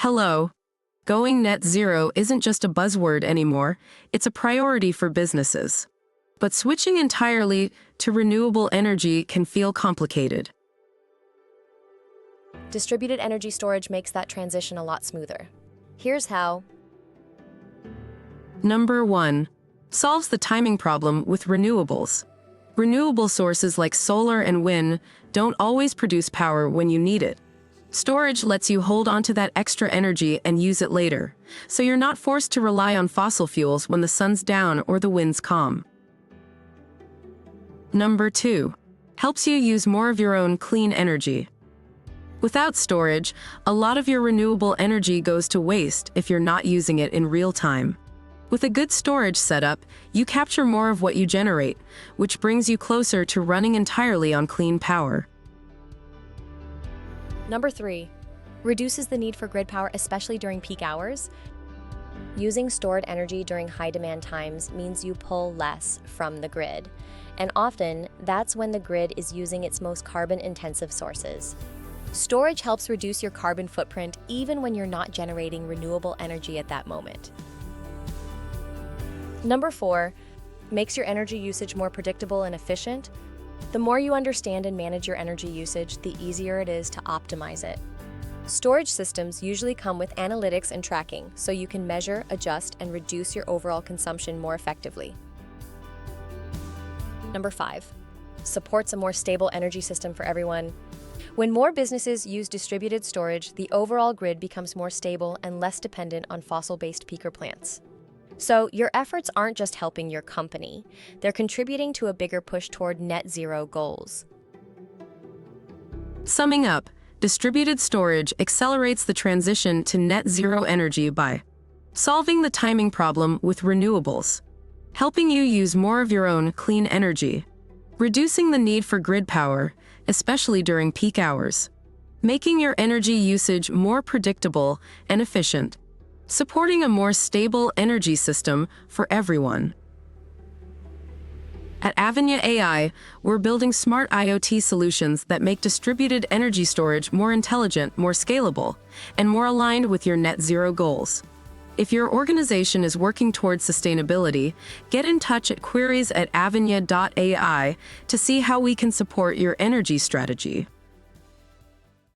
Hello. Going net zero isn't just a buzzword anymore, it's a priority for businesses. But switching entirely to renewable energy can feel complicated. Distributed energy storage makes that transition a lot smoother. Here's how. Number 1. Solves the timing problem with renewables. Renewable sources like solar and wind don't always produce power when you need it. Storage lets you hold onto that extra energy and use it later, so you're not forced to rely on fossil fuels when the sun's down or the wind's calm. Number 2. Helps you use more of your own clean energy. Without storage, a lot of your renewable energy goes to waste if you're not using it in real time. With a good storage setup, you capture more of what you generate, which brings you closer to running entirely on clean power. Number 3. Reduces the need for grid power, especially during peak hours. Using stored energy during high-demand times means you pull less from the grid, and often that's when the grid is using its most carbon-intensive sources. Storage helps reduce your carbon footprint even when you're not generating renewable energy at that moment. Number 4. Makes your energy usage more predictable and efficient. The more you understand and manage your energy usage, the easier it is to optimize it. Storage systems usually come with analytics and tracking, so you can measure, adjust, and reduce your overall consumption more effectively. Number 5. Supports a more stable energy system for everyone. When more businesses use distributed storage, the overall grid becomes more stable and less dependent on fossil-based peaker plants. So your efforts aren't just helping your company, they're contributing to a bigger push toward net zero goals. Summing up, distributed storage accelerates the transition to net zero energy by solving the timing problem with renewables, helping you use more of your own clean energy, reducing the need for grid power, especially during peak hours, making your energy usage more predictable and efficient, supporting a more stable energy system for everyone. At AvignaAI, we're building smart IoT solutions that make distributed energy storage more intelligent, more scalable, and more aligned with your net zero goals. If your organization is working towards sustainability, get in touch at queries@avigna.ai to see how we can support your energy strategy.